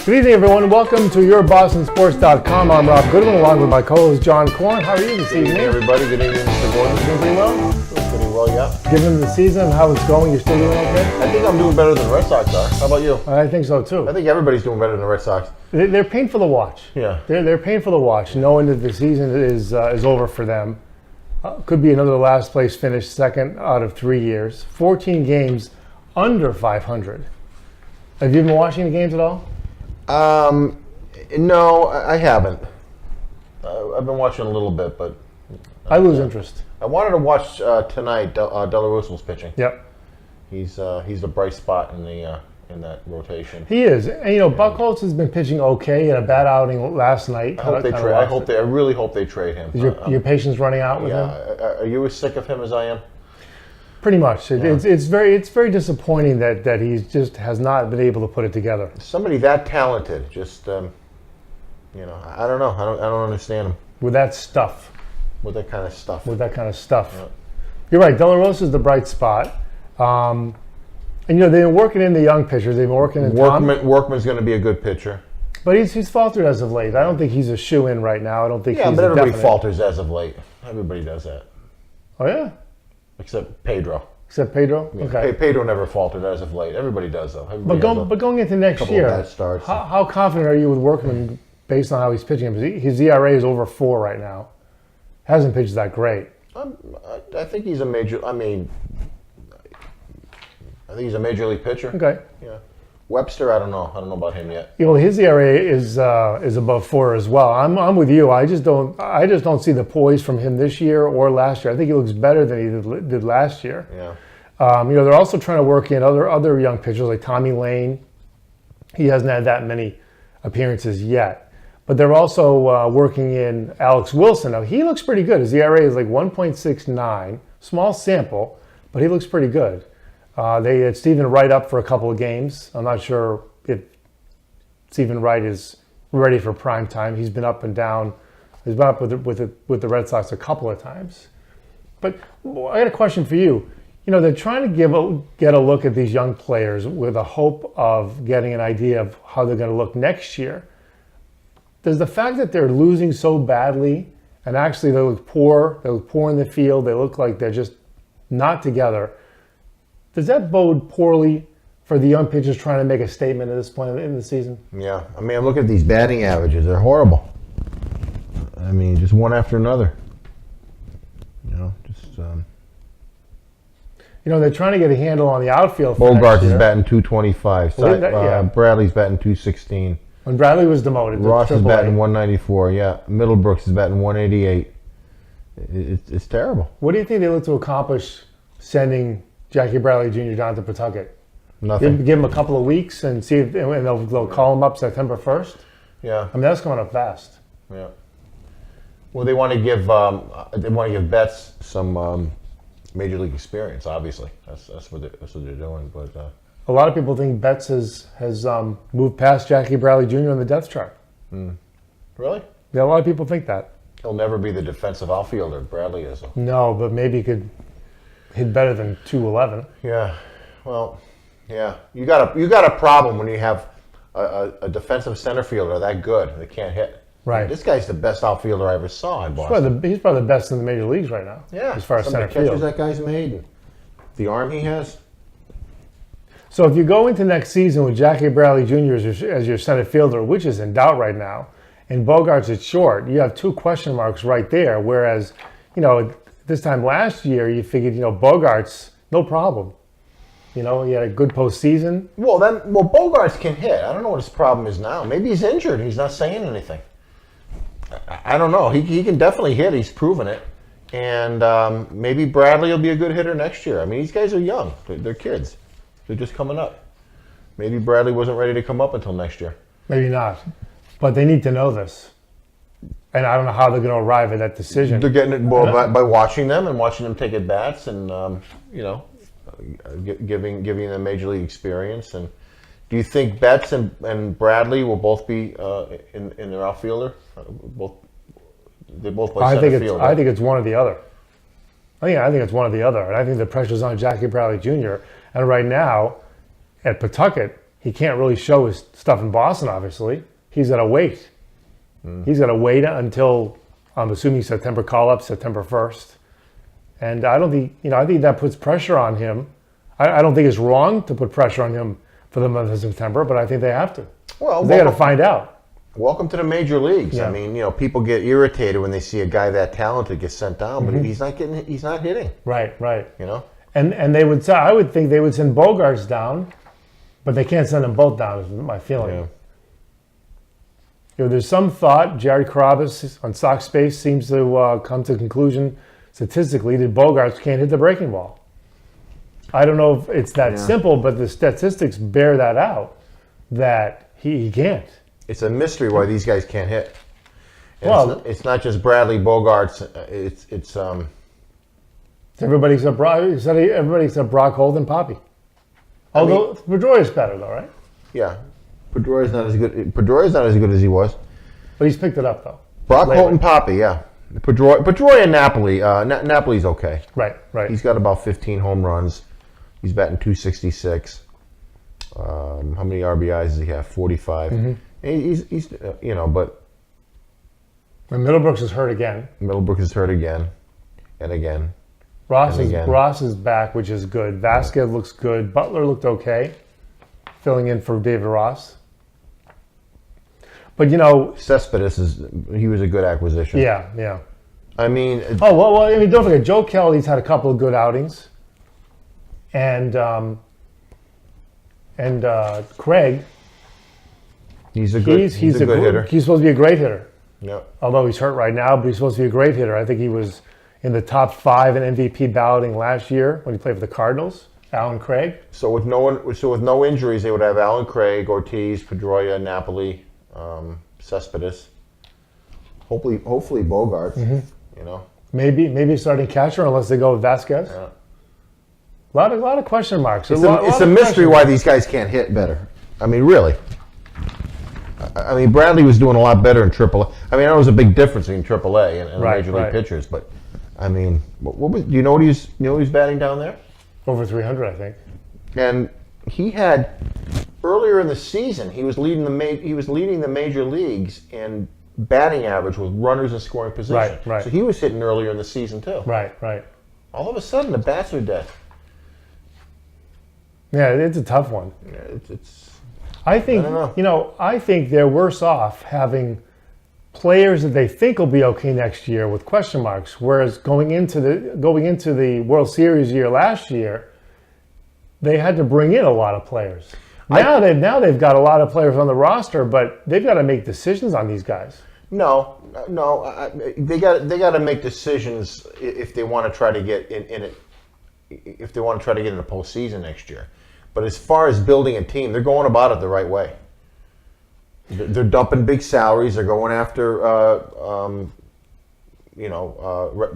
Good evening, everyone. Welcome to YourBostonSports.com. I'm Rob Goodman, along with my co-host John Korn. How are you this evening? Good evening, everybody. Good evening, Mr. Gordon. Doing pretty well? Doing pretty well, yeah. Given the season and how it's going, you're still doing okay? I think I'm doing better than the Red Sox are. How about you? I think so, too. I think everybody's doing better than the Red Sox. They're painful to watch. Yeah. They're painful to watch, knowing that the season is over for them. Could be another last place finish, second out of 3 years. 14 games under 500. Have you been watching the games at all? No, I haven't. I've been watching a little bit, but I lose interest. I wanted to watch tonight. De La Russa's pitching. Yep. He's a bright spot in that rotation. He is. And, Buchholz has been pitching okay. He had a bad outing last night. I really hope they trade him. Is your patience running out with him? Are you as sick of him as I am? Pretty much. It's very disappointing that he just has not been able to put it together. Somebody that talented, just I don't know. I don't understand him With that stuff. with that kind of stuff. Yeah. You're right. De La Rosa is the bright spot. And they've been working in the young pitchers. They've been working in Workman's going to be a good pitcher. But he's faltered as of late. I don't think he's a shoe-in right now. I don't think he's but everybody definite. falters as of late. Everybody does that. Oh, yeah? Except Pedro. Except Pedro? Yeah. Okay. Pedro never faltered as of late. Everybody does, though. But going into next couple year, of bad starts. how confident are you with Workman based on how he's pitching? His ERA is over 4 right now. Hasn't pitched that great. I think he's a major. I think he's a major league pitcher. Okay. Yeah. Webster, I don't know. I don't know about him yet. His ERA is above 4 as well. I'm with you. I just don't see the poise from him this year or last year. I think he looks better than he did last year. Yeah. They're also trying to work in other young pitchers like Tommy Lane. He hasn't had that many appearances yet. But they're also working in Alex Wilson. Now, he looks pretty good. His ERA is like 1.69. Small sample, but he looks pretty good. They had Stephen Wright up for a couple of games. I'm not sure if Stephen Wright is ready for prime time. He's been up and down. He's been up with the Red Sox a couple of times. But I got a question for you. They're trying to get a look at these young players with a hope of getting an idea of how they're going to look next year. Does the fact that they're losing so badly, and actually they look poor in the field, they look like they're just not together, does that bode poorly for the young pitchers trying to make a statement at this point in the season? Yeah. Look at these batting averages. They're horrible. Just one after another. They're trying to get a handle on the outfield. Bogarts is batting 225. Yeah. Bradley's batting 216. When Bradley was demoted, Ross is batting 194. Yeah. Middlebrooks is batting 188. It's terrible. What do you think they look to accomplish sending Jackie Bradley Jr. down to Pawtucket? Nothing. Give him a couple of weeks and see if they'll call him up September 1st? Yeah. That's coming up fast. Yeah. Well, they want to give Betts some major league experience. Obviously, that's what they're doing. But a lot of people think Betts has moved past Jackie Bradley Jr. on the depth chart. Really? Yeah, a lot of people think that. He'll never be the defensive outfielder Bradley is. No, but maybe he could hit better than 211. Yeah. Well, yeah. You got a problem when you have a defensive center fielder that good that can't hit. Right. This guy's the best outfielder I ever saw in Boston. He's probably the best in the major leagues right now. Yeah. As far as center catches field. that guy's made, and the arm he has. So if you go into next season with Jackie Bradley Jr. as your center fielder, which is in doubt right now, and Bogarts is short, you have 2 question marks right there. Whereas, this time last year, you figured, Bogarts, no problem. He had a good postseason. Well, Bogarts can hit. I don't know what his problem is now. Maybe he's injured. He's not saying anything. I don't know. He can definitely hit. He's proven it. And maybe Bradley will be a good hitter next year. These guys are young. They're kids. They're just coming up. Maybe Bradley wasn't ready to come up until next year. Maybe not. But they need to know this. And I don't know how they're going to arrive at that decision. They're getting it by watching them and watching them take at bats and giving them major league experience. And do you think Betts and Bradley will both be in their outfielder? They both play center field. I think it's one or the other. I think it's one or the other. And I think the pressure's on Jackie Bradley Jr. And right now, at Pawtucket, he can't really show his stuff in Boston, obviously. He's got to wait. He's got to wait until, I'm assuming, September call-up, September 1st. And I don't think, I think that puts pressure on him. I don't think it's wrong to put pressure on him for the month of September, but I think they have to. Well, they got to find out. Welcome to the major leagues. Yeah. I mean, people get irritated when they see a guy that talented get sent down, but he's not hitting. Right. And they would say, I would think they would send Bogarts down, but they can't send them both down, is my feeling. Yeah. There's some thought, Jared Carabas on Sox Space seems to come to the conclusion statistically that Bogarts can't hit the breaking ball. I don't know if it's that simple, but the statistics bear that out, that he can't. It's a mystery why these guys can't hit. And Well, it's not just Bradley Bogarts. It's everybody except Brock Holt and Poppy. Although Pedroia's better though, right? yeah. Pedroia's not as good. Pedroia's not as good as he was. But he's picked it up though. Brock Lately. Holt and Poppy, yeah. Pedroia and Napoli. Napoli's okay. Right. He's got about 15 home runs. He's batting .266. How many RBIs does he have? 45. He's but And Middlebrooks is hurt again. Middlebrook is hurt again and again. Ross again. is back, which is good. Vasquez looks good. Butler looked okay, filling in for David Ross. But Cespedes he was a good acquisition. yeah. I mean, don't forget Joe Kelly's had a couple of good outings, and Craig. he's a good hitter. He's supposed to be a great hitter. Yeah. Although he's hurt right now, but he's supposed to be a great hitter. I think he was in the top 5 in MVP balloting last year when he played for the Cardinals. Alan Craig. So with no injuries, they would have Alan Craig, Ortiz, Pedroia, Napoli, Cespedes. Hopefully Bogarts. Maybe starting catcher unless they go with Vasquez. Yeah. A lot of question marks. It's a mystery why these guys can't hit better. I mean, really. I mean, Bradley was doing a lot better in AAA. I mean, I know there was a big difference between AAA and major league pitchers, but I mean, do you know what he's batting down there? Over 300, I think. And he had earlier in the season, he was leading the major leagues in batting average with runners in scoring position. Right. So he was hitting earlier in the season too. Right. All of a sudden, the bats are dead. Yeah, it's a tough one. Yeah, I think I think they're worse off having players that they think will be okay next year with question marks. Whereas going into the World Series year last year, they had to bring in a lot of players. Now they've got a lot of players on the roster, but they've got to make decisions on these guys. No. They got to make decisions if they want to try to get in it. If they want to try to get in the postseason next year. But as far as building a team, they're going about it the right way. They're dumping big salaries. They're going after,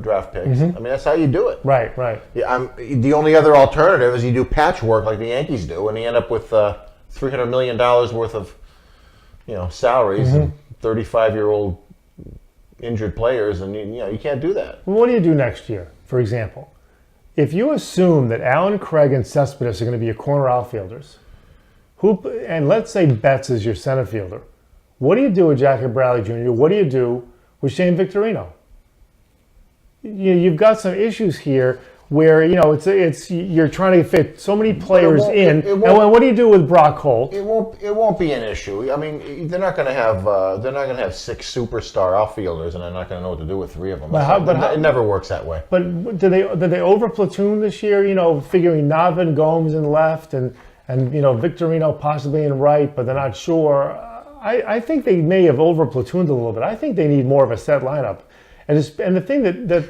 draft picks. I mean, that's how you do it. Right. Yeah, the only other alternative is you do patchwork like the Yankees do, and you end up with $300 million worth of, salaries and 35-year-old injured players, and you can't do that. Well, what do you do next year, for example? If you assume that Alan Craig and Cespedes are going to be your corner outfielders, and let's say Betts is your center fielder, what do you do with Jackie Bradley Jr.? What do you do with Shane Victorino? You've got some issues here where it's you're trying to fit so many players in. And what do you do with Brock Holt? It won't be an issue. I mean, they're not going to have 6 superstar outfielders, and they're not going to know what to do with 3 of them. It never works that way. But did they over platoon this year? Figuring Nava Gomes in left and Victorino possibly in right, but they're not sure. I think they may have over platooned a little bit. I think they need more of a set lineup. And the thing they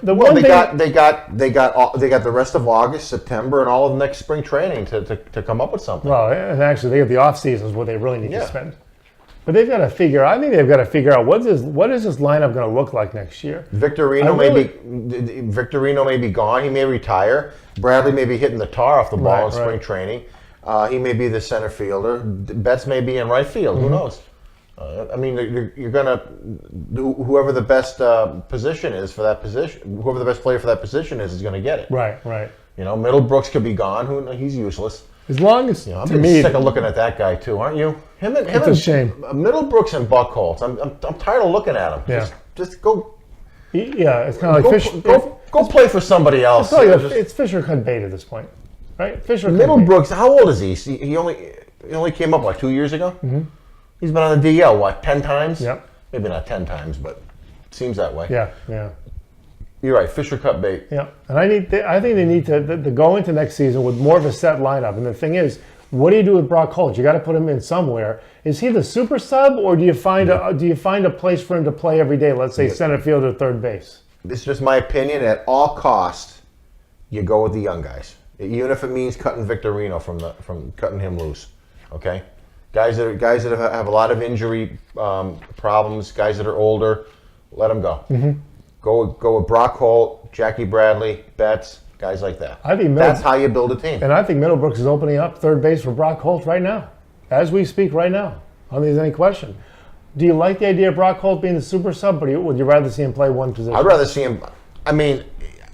got the rest of August, September, and all of next spring training to come up with something. Well, and actually, they have the off season is what they really need to spend. But they've got to figure. I think they've got to figure out what is this lineup going to look like next year. Victorino may be gone. He may retire. Bradley may be hitting the tar off the ball in spring training. He may be the center fielder. Betts may be in right field. Who knows? I mean, you're going to whoever the best position is for that position, whoever the best player for that position is going to get it. Right. Middlebrooks could be gone. He's useless. As long as, I'm to getting me, sick of looking at that guy too, aren't you? It's a shame. Middlebrooks and Buckholz. I'm tired of looking at him. Yeah. Just go. Yeah, it's kind of like Fisher. Go play for somebody else. It's Fisher cut bait at this point, right? Fisher cut bait. Middlebrooks. How old is he? He only came up 2 years ago. Mm-hmm. He's been on the DL 10 times? Yep. Maybe not 10 times, but it seems that way. Yeah. You're right. Fisher cut bait. Yeah, and I think they need to go into next season with more of a set lineup. And the thing is, what do you do with Brock Holt? You got to put him in somewhere. Is he the super sub, or do you find a place for him to play every day? Let's say center field or third base. This is just my opinion. At all costs, you go with the young guys, even if it means cutting Victorino from cutting him loose. Okay, guys that have a lot of injury problems, guys that are older, let them go. Mm-hmm. Go with Brock Holt, Jackie Bradley, Betts, guys like that. I think that's how you build a team. And I think Middlebrooks is opening up third base for Brock Holt right now, as we speak right now. I don't think there's any question. Do you like the idea of Brock Holt being the super sub, or would you rather see him play one position? I'd rather see him. I mean,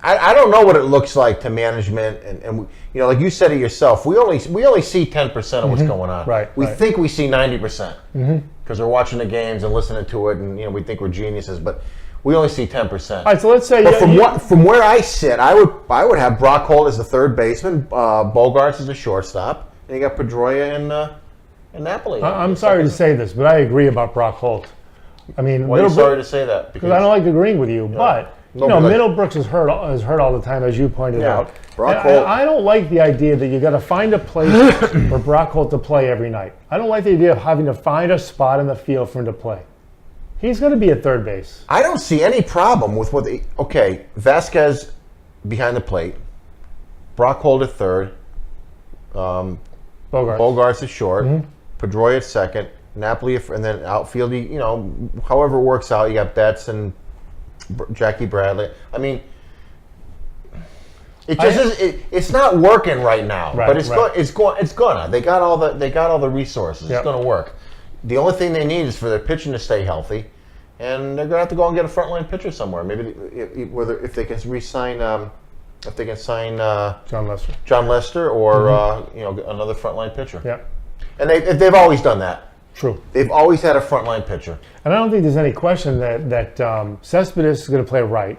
I don't know what it looks like to management, and like you said it yourself, we only see 10% of what's going on. Right. We think we see 90% because we're watching the games and listening to it, and we think we're geniuses, but we only see 10%. All right, so let's say. But from where I sit, I would have Brock Holt as the third baseman, Bogarts as the shortstop, and you got Pedroia and Napoli. I'm sorry to say this, but I agree about Brock Holt. I mean, why are you sorry to say that? Because I don't like agreeing with you, but Middlebrooks is hurt all the time, as you pointed out. Brock Holt. I don't like the idea that you got to find a place for Brock Holt to play every night. I don't like the idea of having to find a spot in the field for him to play. He's going to be at third base. I don't see any problem with Vasquez behind the plate, Brock Holt at third, Bogarts at short, Pedroia at second, Napoli, and then outfield. However it works out, you got Betts and Jackie Bradley. I mean, it's not working right now, but it's gonna. They got all the resources. It's gonna work. The only thing they need is for their pitching to stay healthy, and they're gonna have to go and get a frontline pitcher somewhere. Maybe if they can re-sign, John Lester, or another frontline pitcher. Yeah, and they've always done that. True. They've always had a frontline pitcher. And I don't think there's any question that Cespedes is going to play right.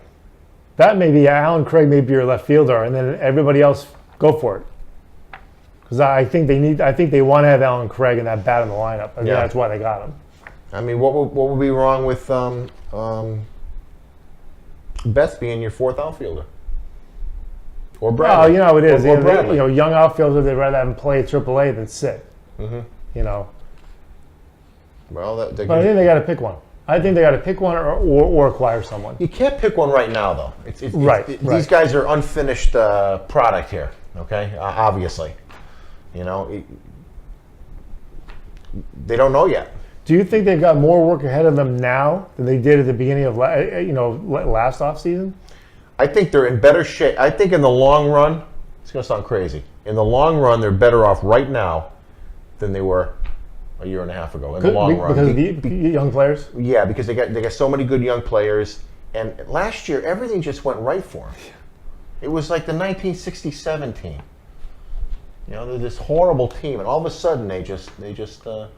That may be Alan Craig, may be your left fielder, and then everybody else go for it. Because I think they want to have Alan Craig and that bat in the lineup. I mean, that's why they got him. I mean, what would be wrong with Betts being your fourth outfielder? Or Bradley? Well, it is. Or Bradley. Young outfielders, they'd rather have him play AAA than sit. Mm-hmm. Well, but I think they got to pick one. I think they got to pick one or acquire someone. You can't pick one right now, though. Right. These guys are unfinished product here. Okay, obviously. They don't know yet. Do you think they've got more work ahead of them now than they did at the beginning of last offseason? I think they're in better shape. I think in the long run, it's going to sound crazy. In the long run, they're better off right now than they were a year and a half ago. In the long run, because of the young players. Yeah, because they got so many good young players, and last year everything just went right for them. It was like the 1967 team. They're this horrible team, and all of a sudden they just 67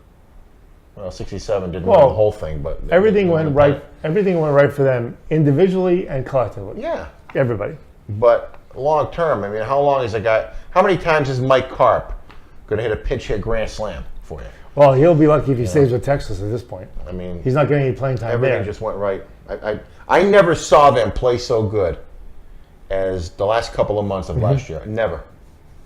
didn't win the whole thing, but everything went right. Everything went right for them individually and collectively. Yeah, everybody. But long term, I mean, how many times is Mike Karp going to hit a pinch hit grand slam for you? Well, he'll be lucky if he stays with Texas at this point. I mean, he's not getting any playing time. Everything just went right. I never saw them play so good as the last couple of months of last year. Never.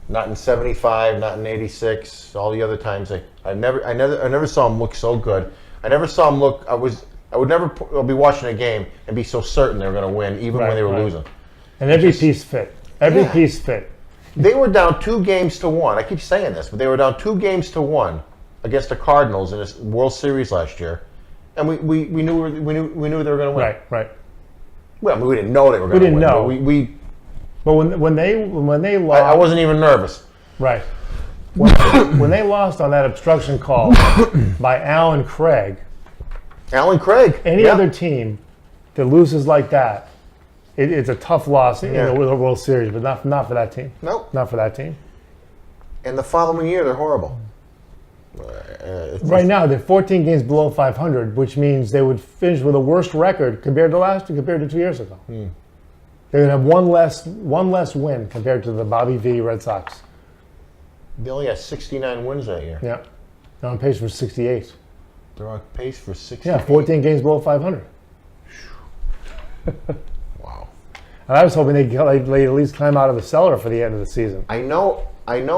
Not in '75, not in '86. All the other times, I never saw them look so good. I never saw them look. I would never be watching a game and be so certain they were going to win, even when they were losing. And every piece fit. Every piece fit. They were down 2-1. I keep saying this, but they were down 2-1 against the Cardinals in a World Series last year, and we knew they were going to win. Right. Well, I mean, we didn't know they were going to win. We didn't know. But when they lost, I wasn't even nervous. Right. When they lost on that obstruction call by Alan Craig. Any other team that loses like that, it's a tough loss in the World Series, but not for that team. Nope. Not for that team. And the following year, they're horrible. Right now, they're 14 games below 500, which means they would finish with a worse record compared to 2 years ago. They're going to have one less win compared to the Bobby V Red Sox. They only had 69 wins that year. Yeah, they're on pace for 68. They're on pace for 68. Yeah, 14 games below 500. Wow. And I was hoping they'd at least climb out of the cellar for the end of the season. I know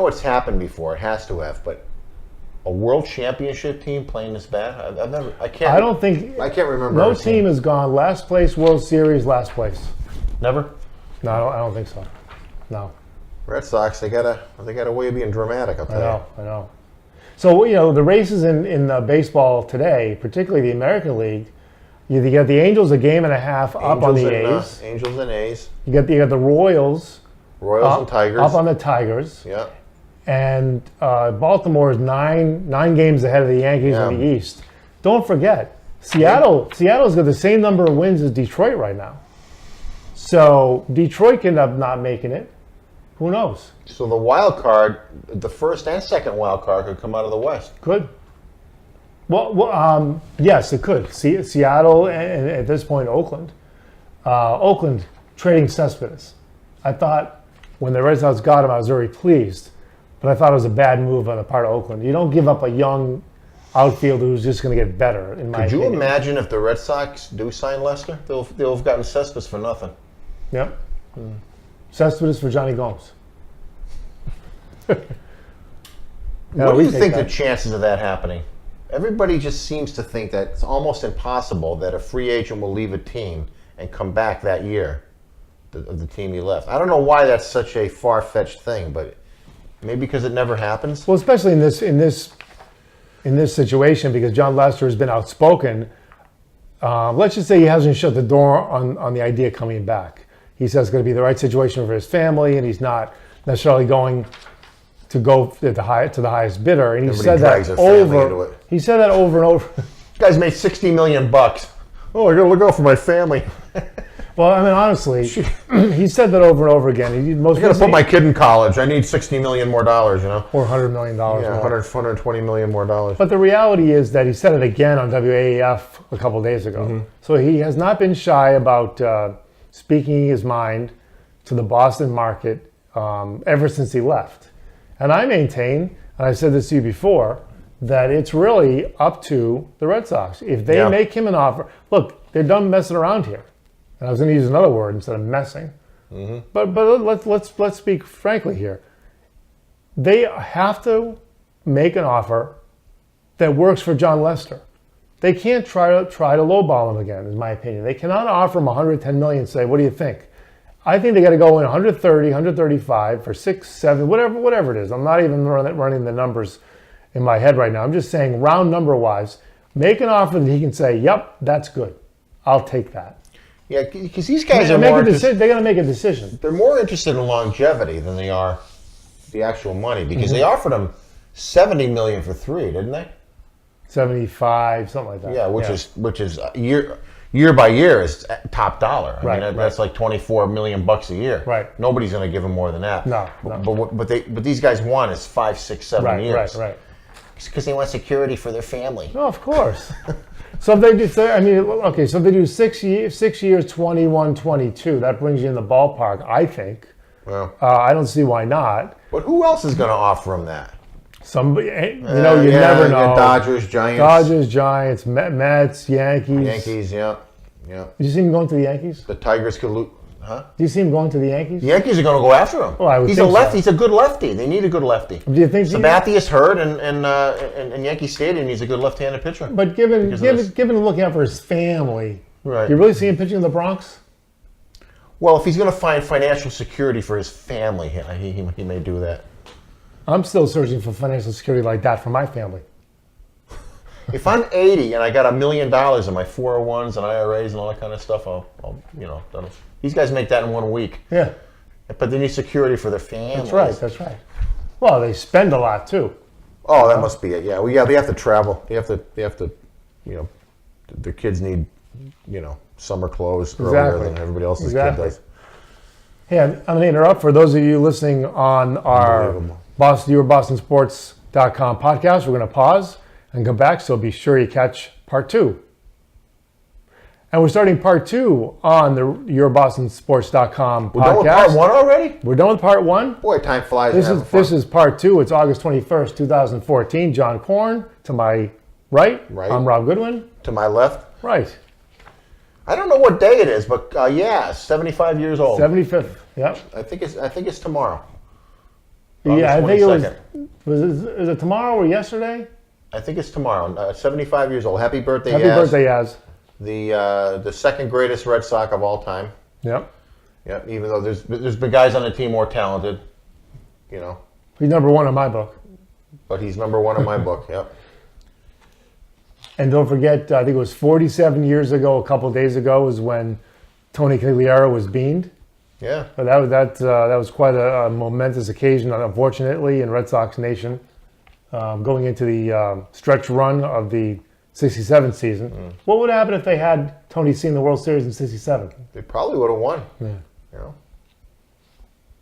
it's happened before. It has to have, but a world championship team playing this bad? I can't remember. No team has gone last place World Series, last place. Never? No, I don't think so. No. Red Sox, they got a way of being dramatic, I'll tell you. I know. So, the races in baseball today, particularly the American League, you got the Angels a game and a half up on the A's. Angels and A's. You got the Royals. And Tigers. Up on the Tigers. Yeah. And Baltimore is nine games ahead of the Yankees in the East. Don't forget, Seattle's got the same number of wins as Detroit right now. So Detroit can end up not making it. Who knows? So the wild card, the first and second wild card, could come out of the West. Could. Well, yes, it could. Seattle and at this point Oakland. Oakland trading Cespedes. I thought when the Red Sox got him, I was very pleased. But I thought it was a bad move on the part of Oakland. You don't give up a young outfielder who's just going to get better, in my opinion. Could you imagine if the Red Sox do sign Lester? They'll have gotten Cespedes for nothing. Yep. Cespedes for Johnny Gomes. What do you think the chances of that happening? Everybody just seems to think that it's almost impossible that a free agent will leave a team and come back that year of the team he left. I don't know why that's such a far-fetched thing, but maybe because it never happens. Well, especially in this situation, because John Lester has been outspoken. Let's just say he hasn't shut the door on the idea of coming back. He says it's going to be the right situation for his family, and he's not necessarily going to go to the highest bidder. And he said that over. He said that over and over. Guys made $60 million. Oh, I got to look out for my family. Well, I mean, honestly, he said that over and over again. I got to put my kid in college. I need $60 million more, or $100 million more. $120 million more. But the reality is that he said it again on WAAF a couple of days ago. Mm-hmm. So he has not been shy about speaking his mind to the Boston market ever since he left. And I maintain, and I've said this to you before, that it's really up to the Red Sox. If they make him an offer, look, they're done messing around here. And I was going to use another word instead of messing. Mm-hmm. But let's speak frankly here. They have to make an offer that works for John Lester. They can't try to lowball him again, is my opinion. They cannot offer him $110 million and say, "What do you think?" I think they got to go in 130, 135 for 6, 7, whatever it is. I'm not even running the numbers in my head right now. I'm just saying, round number wise, make an offer that he can say, "Yep, that's good. I'll take that." Yeah, because these guys are more interested. They got to make a decision. They're more interested in longevity than they are the actual money, because they offered him $70 million for 3, didn't they? 75, something like that. Yeah, which is year by year is top dollar. I mean, that's like $24 million a year. Right. Nobody's going to give him more than that. No. But these guys want is 5, 6, 7 years. Right. Because they want security for their family. No, of course. So if they do, so if they do 6 years, 21, 22, that brings you in the ballpark, I think. Well, I don't see why not. But who else is going to offer him that? Somebody, you never know. Dodgers, Giants, Mets, Yankees. Yeah. Do you see him going to the Yankees? The Tigers could lose. Huh? Do you see him going to the Yankees? The Yankees are going to go after him. Well, I would He's think a lefty. so. He's a good lefty. They need a good lefty. Do you think Sabathia's hurt in Yankee Stadium? He's a good left-handed pitcher. But given looking out for his family, right? You really see him pitching in the Bronx? Well, if he's going to find financial security for his family, he may do that. I'm still searching for financial security like that for my family. If I'm 80 and I got $1 million in my 401s and IRAs and all that kind of stuff, these guys make that in 1 week. Yeah. But they need security for their families. That's right. Well, they spend a lot too. Oh, that must be it. Yeah. Well, yeah, they have to travel. They have to, their kids need, summer clothes earlier than everybody else's kid does. Hey, I'm going to interrupt for those of you listening on our Your BostonSports.com podcast. We're going to pause and come back, so be sure you catch part 2. And we're starting part 2 on the YourBostonSports.com podcast. We're done with part 1 already? We're done with part 1. Boy, time flies. This is part 2. It's August 21st, 2014. John Korn to my right. I'm Rob Goodwin. To my left. Right. I don't know what day it is, but 75 years old. 75th. Yep. I think it's tomorrow. Yeah, I think August it was. Is it tomorrow or yesterday? I think it's tomorrow. 75 years old. Happy birthday, Happy Yaz. birthday, Yaz. The second greatest Red Sox of all time. Yep. Yep. Even though there's been guys on the team more talented, you know. He's number 1 in my book. But he's number 1 in my book. Yep. And don't forget, I think it was 47 years ago, a couple of days ago, was when Tony Cagliari was beamed. Yeah. So that was quite a momentous occasion, unfortunately, in Red Sox Nation, going into the stretch run of the '67 season. What would happen if they had Tony seen the World Series in '67? They probably would have won. Yeah. You know.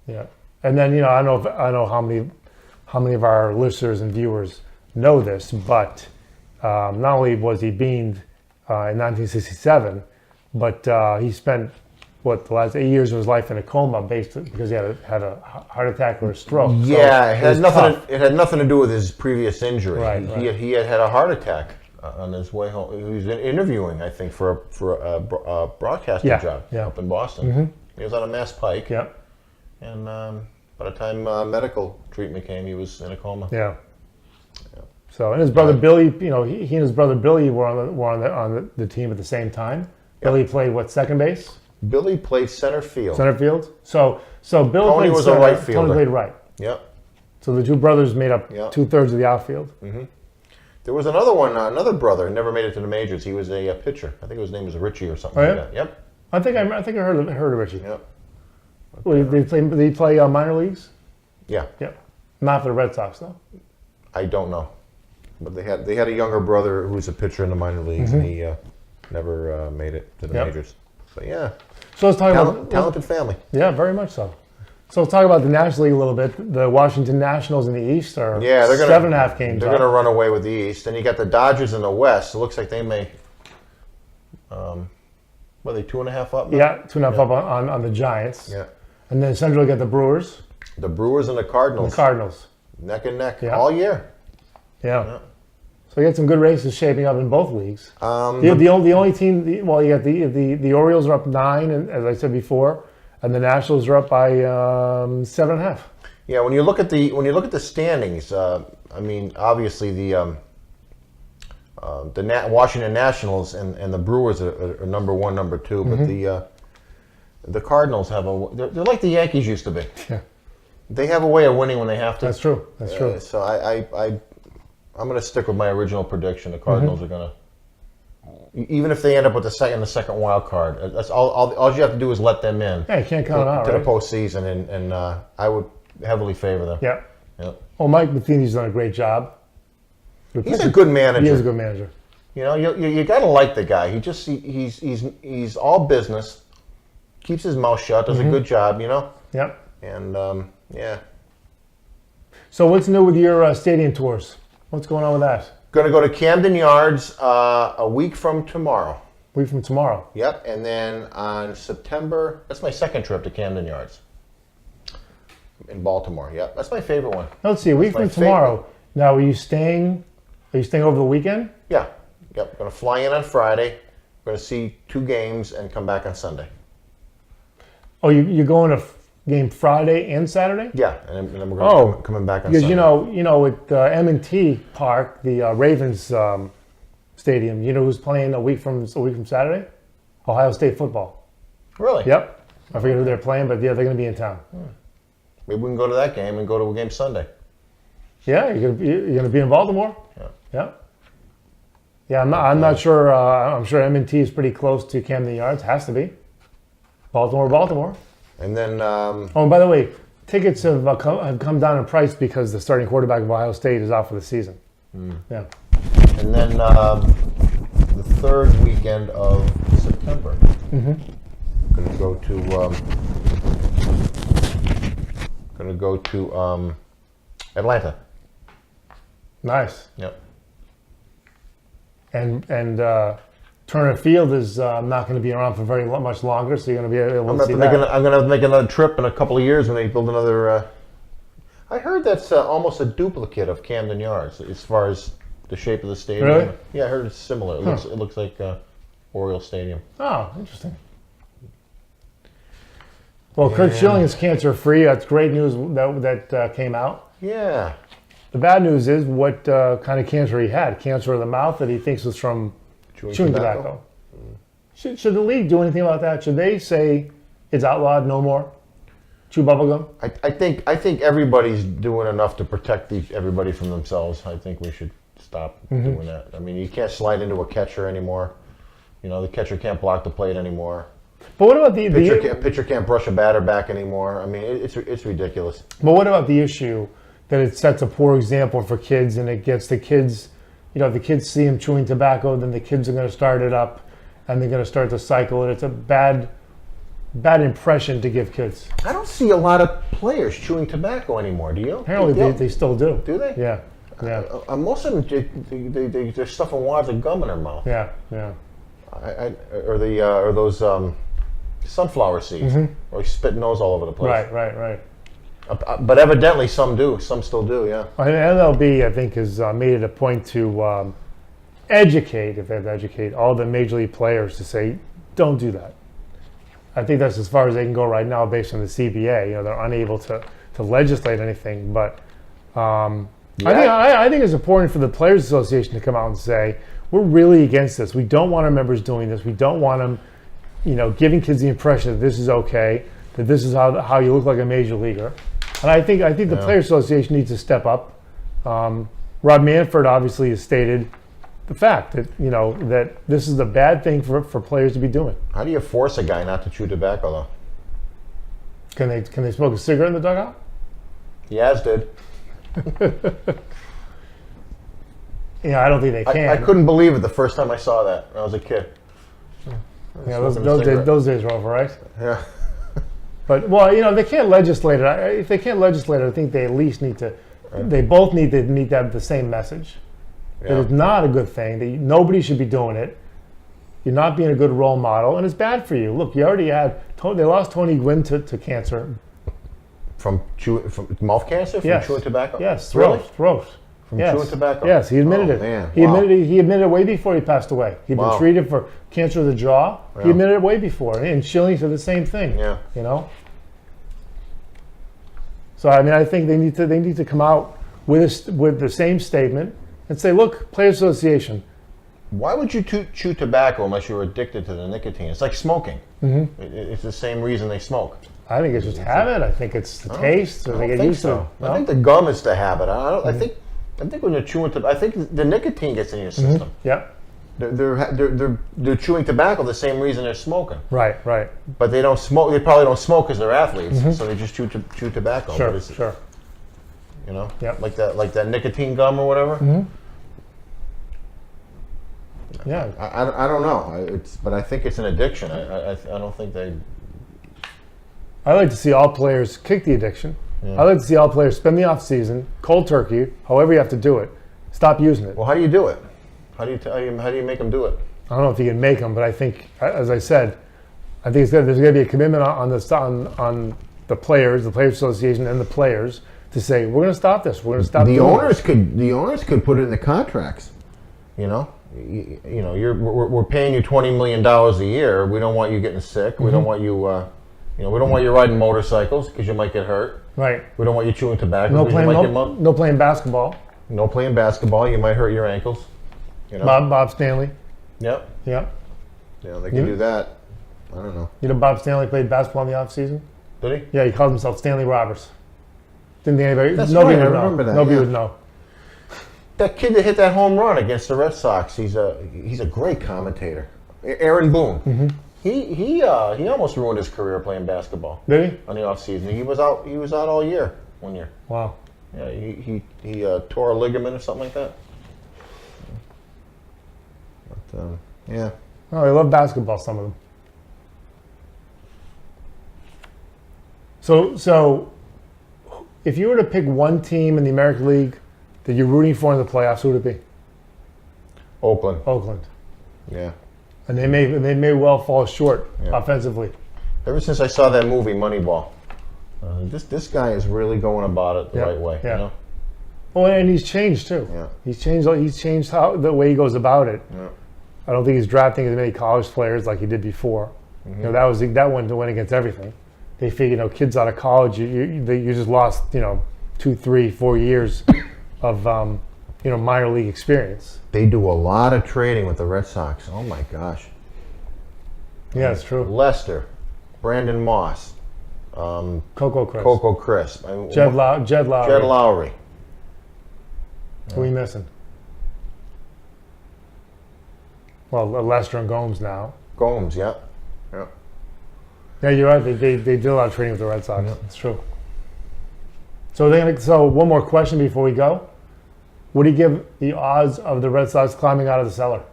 Yeah. And then I don't know how many of our listeners and viewers know this, but not only was he beamed in 1967, but he spent the last 8 years of his life in a coma, basically because he had a heart attack or a stroke. Yeah, so it had nothing to do with his previous injury. Right, He had a heart attack on his way home. He was interviewing, I think, for a broadcasting job up in Boston. Mm-hmm. He was on a Mass Pike. Yeah. And by the time medical treatment came, he was in a coma. Yeah. So, and his brother Billy, he and his brother Billy were on the team at the same time. Billy played second base? Billy played center field. Center field. So Bill Tony played was center, a right fielder. Tony played right. Yep. So the two brothers made up 2/3 of the outfield. Mm-hmm. There was another one, another brother, never made it to the majors. He was a pitcher. I think his name was Richie or something like that. Yep. I think I heard of Richie. Yep. Well, did he play minor leagues? Yeah. Yep. Not for the Red Sox though. I don't know, but they had a younger brother who's a pitcher in the minor leagues, and he never made it to the majors. So yeah. So let's talk about talented family. Yeah, very much so. So let's talk about the National League a little bit. The Washington Nationals in the East are they're gonna, 7.5 games. They're going to run away with the East, and you got the Dodgers in the West. It looks like they may. What are they 2.5 up now? Yeah, 2.5 up on the Giants. Yeah. And then Central you got the Brewers. The Brewers and the Cardinals. The Cardinals. Neck and neck all year. Yeah. So you got some good races shaping up in both leagues. The only team, you got the Orioles are up 9, and as I said before, and the Nationals are up by 7.5. Yeah, when you look at the standings, I mean, obviously the Washington Nationals and the Brewers are number 1, number 2, but the Cardinals have they're like the Yankees used to be. Yeah. They have a way of winning when they have to. That's true. That's true. So I'm going to stick with my original prediction. The Cardinals are going to, even if they end up with the second wild card, that's all you have to do is let them in. Yeah, you can't count out to the postseason, and I would heavily favor them. Yeah. Yep. Well, Mike Matheny's done a great job. He's a good manager. He is a good manager. You know, you got to like the guy. He's all business, keeps his mouth shut, does a good job. You know. Yep. And yeah. So what's new with your stadium tours? What's going on with that? Going to go to Camden Yards a week from tomorrow. Week from tomorrow. Yep, and then on September, that's my second trip to Camden Yards in Baltimore. Yep, that's my favorite one. Let's see, a week from tomorrow. Now, are you staying over the weekend? Yeah. Yep, going to fly in on Friday. Going to see 2 games and come back on Sunday. Oh, you're going to game Friday and Saturday? Yeah, and then we're going to coming back on Sunday. Because you know, at M&T Park, the Ravens stadium, you know who's playing a week from Saturday? Ohio State football. Really? Yep. I forget who they're playing, but yeah, they're going to be in town. Maybe we can go to that game and go to a game Sunday. Yeah, you're going to be in Baltimore. Yeah. Yeah. Yeah, I'm not sure. I'm sure M&T is pretty close to Camden Yards. Has to be. Baltimore. And then. Oh, and by the way, tickets have come down in price because the starting quarterback of Ohio State is out for the season. Yeah. And then the third weekend of September, going to go to Atlanta. Nice. Yep. And Turner Field is not going to be around for very much longer, so you're going to be able to see that. I'm going to make another trip in a couple of years when they build another. I heard that's almost a duplicate of Camden Yards as far as the shape of the stadium. Really? Yeah, I heard it's similar. It looks like Oriole Stadium. Oh, interesting. Well, Kurt Schilling is cancer-free. That's great news that came out. Yeah. The bad news is what kind of cancer he had. Cancer of the mouth that he thinks was from chewing tobacco. Should the league do anything about that? Should they say it's outlawed, no more? Chew bubblegum? I think everybody's doing enough to protect everybody from themselves. I think we should stop doing that. I mean, you can't slide into a catcher anymore. You know, the catcher can't block the plate anymore. But what about pitcher can't brush a batter back anymore? I mean, it's ridiculous. But what about the issue that it sets a poor example for kids, and it gets the kids, you know, if the kids see him chewing tobacco, then the kids are going to start it up, and they're going to start to cycle it. It's a bad impression to give kids. I don't see a lot of players chewing tobacco anymor. Do you? Apparently, they still do. Do they? Yeah. Most of them, they're stuffing wads of gum in their mouth. Yeah. Or those sunflower seeds, or spitting those all over the place. Right. But evidently, some do. Some still do. Yeah. And MLB, I think, has made it a point to educate, if they have to educate, all the major league players to say, don't do that. I think that's as far as they can go right now based on the CBA. You know, they're unable to legislate anything. But I think it's important for the Players Association to come out and say, we're really against this. We don't want our members doing this. We don't want them, you know, giving kids the impression that this is okay, that this is how you look like a major leaguer. And I think the Players Association needs to step up. Rob Manfred obviously has stated the fact that, you know, that this is a bad thing for players to be doing. How do you force a guy not to chew tobacco, though? Can they smoke a cigarette in the dugout? Yaz did. Yeah, I don't think they can. I couldn't believe it the first time I saw that when I was a kid. Yeah, those days are over, right? Yeah. But, well, you know, they can't legislate it. If they can't legislate it, I think they at least need to, they both need to have the same message. Yeah. That it's not a good thing, that nobody should be doing it. You're not being a good role model, and it's bad for you. Look, you already they lost Tony Gwynn to cancer. From mouth cancer? From chewing tobacco? Yes, really? Throat. From chewing tobacco? Yes, he admitted it. Man. He admitted it way before he passed away. He'd been treated for cancer of the jaw. Yeah. He admitted it way before. And Schilling said the same thing. Yeah. You know? So, I mean, I think they need to come out with the same statement and say, look, Players Association. Why would you chew tobacco unless you're addicted to the nicotine? It's like smoking. Mm-hmm. It's the same reason they smoke. I think it's just habit. I think it's the taste. I think so. No? I think the gum is the habit. I think when you're chewing tobacco, I think the nicotine gets in your system. Yeah. They're chewing tobacco the same reason they're smoking. Right. But they don't smoke. They probably don't smoke because they're athletes, so they just chew tobacco. Sure. You know, yep. like that nicotine gum or whatever. Mm-hmm. Yeah. I don't know. But I think it's an addiction. I don't think they. I like to see all players kick the addiction. Yeah. I like to see all players spend the off season, cold turkey, however you have to do it. Stop using it. Well, how do you do it? How do you make them do it? I don't know if you can make them, but I think, as I said, I think there's going to be a commitment on the Players Association, and the players to say we're going to stop this. We're going to stop. The owners could put it in the contracts. You know, we're paying you $20 million a year. We don't want you getting sick. We don't want you. We don't want you riding motorcycles because you might get hurt. Right. We don't want you chewing tobacco. No playing basketball. No playing basketball. You might hurt your ankles. You know? Bob Stanley. Yep. Yeah, they can do that. I don't know. You know Bob Stanley played basketball in the off season? Did he? Yeah, he called himself Stanley Roberts. Didn't think anybody. That's nobody right, would I remember know. that. Nobody would know. That kid that hit that home run against the Red Sox. He's a great commentator. Aaron Boone. Mm-hmm. He almost ruined his career playing basketball. Did he? On the off season, he was out all year one year. Wow. Yeah, he tore a ligament or something like that. But yeah. Oh, they love basketball. Some of them. So if you were to pick one team in the American League that you're rooting for in the playoffs, who would it be? Oakland. Oakland. Yeah. And they may well fall short Yeah. offensively. Ever since I saw that movie, Moneyball, this guy is really going about it the right way. Yeah. You know? Oh, and he's changed too. Yeah. He's changed how the way he goes about it. Yeah. I don't think he's drafting as many college players like he did before. Mm-hmm. You know, that went to win against everything. They figured, kids out of college, you just lost, 2, 3, 4 years of minor league experience. They do a lot of trading with the Red Sox. Oh my gosh. Yeah, it's true. Lester, Brandon Moss, Coco Crisp, Coco Crisp, Jed Lowry. Jed Lowry. Who are we missing? Well, Lester and Gomes now. Gomes, yeah. Yeah. Yeah, you're right. They did a lot of trading with the Red Sox. Yeah. It's true. So one more question before we go. What do you give the odds of the Red Sox climbing out of the cellar?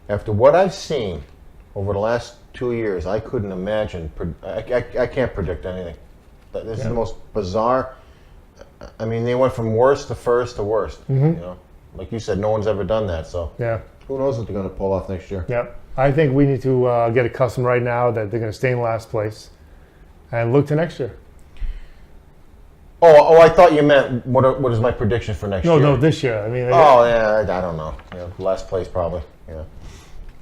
After what I've seen over the last 2 years, I couldn't imagine. I can't predict anything. This is the most bizarre. I mean, they went from worst to first to worst. Mm-hmm. Like you said, no one's ever done that. So yeah, who knows what they're going to pull off next year? Yep. I think we need to get accustomed right now that they're going to stay in last place, and look to next year. Oh! I thought you meant what is my prediction for next year? No, this year. I mean. Yeah, I don't know. Last place probably. Yeah,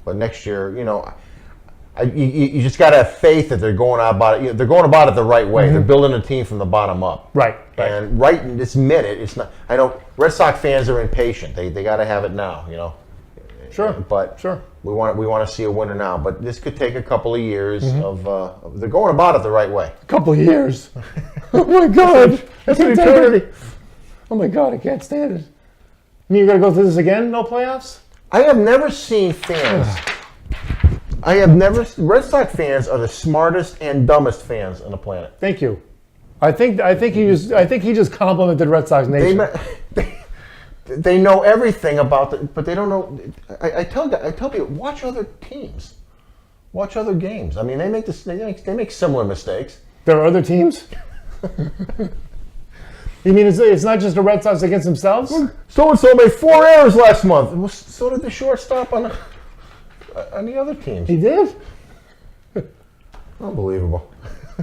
but next year, you just got to have faith that they're going about it. They're going about it the right way. Mm-hmm. They're building a team from the bottom up. Right. And right in this minute, it's not. I know Red Sox fans are impatient. They got to have it now. Sure. But sure. We want to see a winner now. But this could take a couple of years of. They're going about it the right way. A couple of years. Oh my God. That's an eternity. Oh my God, I can't stand it. I mean, you're gonna go through this again? No playoffs? I have never seen fans. Red Sox fans are the smartest and dumbest fans on the planet. Thank you. I think he just complimented Red Sox Nation. They know everything about but they don't know. I tell people, watch other teams, watch other games. I mean, they make similar mistakes. There are other teams. You mean it's not just the Red Sox against themselves? So and so made 4 errors last month. Well, so did the shortstop on the other teams. He did. Unbelievable.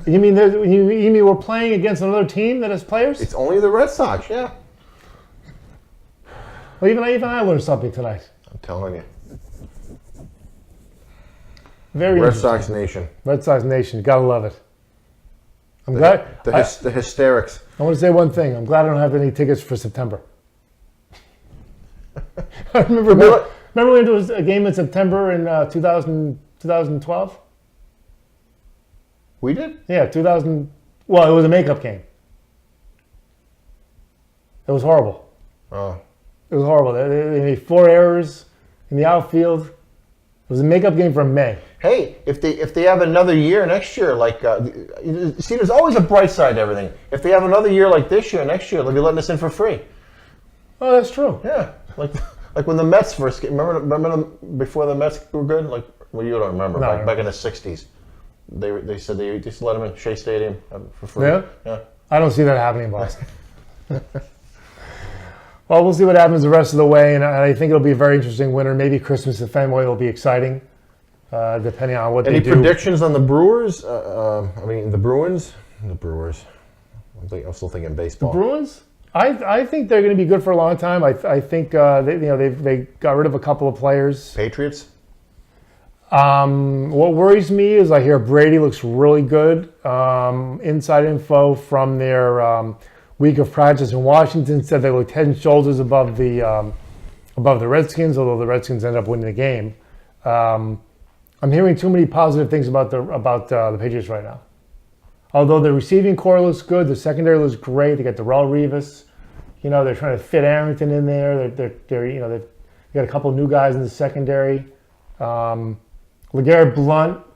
You mean we're playing against another team that has players? It's only the Red Sox, yeah. Well, even I learned something tonight. I'm telling you. Very Red Sox Nation. Red Sox Nation. Gotta love it. I'm glad. The hysterics. I want to say one thing. I'm glad I don't have any tickets for September. I remember when it was a game in September in 2012? We did? Yeah, 2000. Well, it was a makeup game. It was horrible. Oh. It was horrible. They made 4 errors in the outfield. It was a makeup game from May. Hey, if they have another year next year, see, there's always a bright side to everything. If they have another year like this year, next year, they'll be letting us in for free. Oh, that's true. Yeah, like when the Mets first came. Remember them before the Mets were good? You don't remember. No, back in the '60s, they said they just let them in Shea Stadium for free. Yeah. I don't see that happening in Boston. Well, we'll see what happens the rest of the way, and I think it'll be a very interesting winter. Maybe Christmas at Fenway will be exciting, depending on what they do. Any predictions on the Brewers? The Bruins. The Brewers. I'm still thinking baseball. The Bruins? I think they're going to be good for a long time. I think they got rid of a couple of players. Patriots. What worries me is I hear Brady looks really good. Inside info from their week of practice in Washington said they looked head and shoulders above the Redskins, although the Redskins ended up winning the game. I'm hearing too many positive things about the Patriots right now. Although the receiving core looks good, the secondary looks great. They got Darrelle Revis. They're trying to fit Arrington in there. They've got a couple of new guys in the secondary. LeGarrette Blount.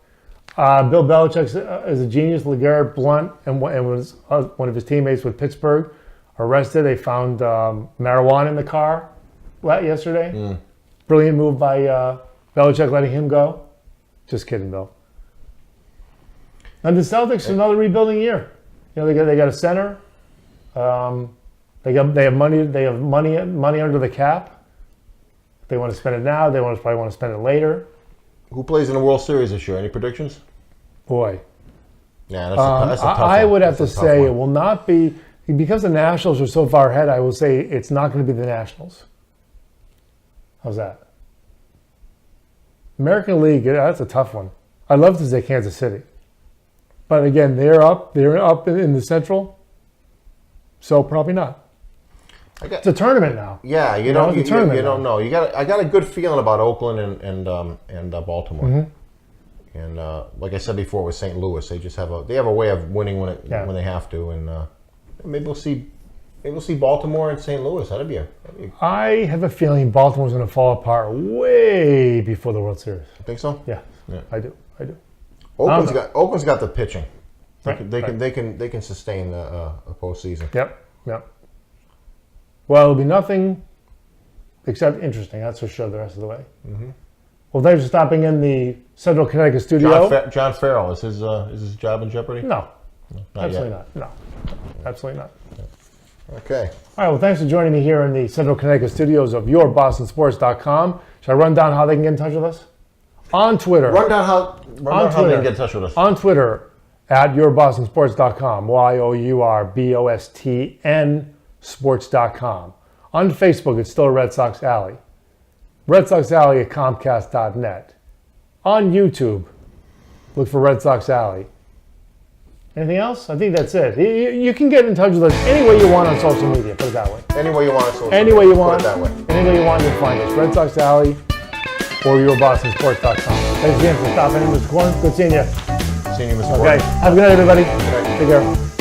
Bill Belichick is a genius. LeGarrette Blount and was one of his teammates with Pittsburgh arrested. They found marijuana in the car yesterday. Brilliant move by Belichick letting him go. Just kidding, Bill. And the Celtics, another rebuilding year. They got a center. They have money. They have money under the cap. If they want to spend it now, they probably want to spend it later. Who plays in the World Series this year? Any predictions? Boy, Yeah, that's a tough one. I would have to That's a tough say one. it will not be, because the Nationals are so far ahead. I will say it's not going to be the Nationals. How's that? American League, that's a tough one. I'd love to say Kansas City, but again, they're up in the Central, so probably not. It's a tournament now. Yeah, it's a tournament you now. don't know. I got a good feeling about Oakland and Baltimore. Mm-hmm. And like I said before with St. Louis, they just have a way of winning when they have to. And maybe we'll see Baltimore and St. Louis. That'd be I have a feeling Baltimore's going to fall apart way before the World Series. You think so? Yeah. I do. Oakland's got the pitching. They Right. can sustain a postseason. Yep. Well, it'll be nothing except interesting. That's for sure. The rest of the way. Mm-hmm. Well, thanks for stopping in the Central Connecticut studio. John Farrell, is his job in jeopardy? No, Not absolutely yet. not. No, absolutely not. Okay. All right. Well, thanks for joining me here in the Central Connecticut studios of yourbostonsports.com. Should I run down how they can get in touch with us? On Twitter. Run down how they can get in touch with us. On Twitter at yourbostonsports.com. YOURBOSTN sports.com. On Facebook, it's still Red Sox Alley. Red Sox Alley at Comcast.net. On YouTube, look for Red Sox Alley. Anything else? I think that's it. You can get in touch with us any way you want on social media. Put it that way. Any way you want. So Any way you want. Put it that way. Any way you want, you'll find us. Red Sox Alley or yourbostonsports.com. Thanks again for stopping in, Mr. Corn. Good seeing you. Seeing you, Mr. Okay. Gordon. Have a good night, everybody. Good night. Take care.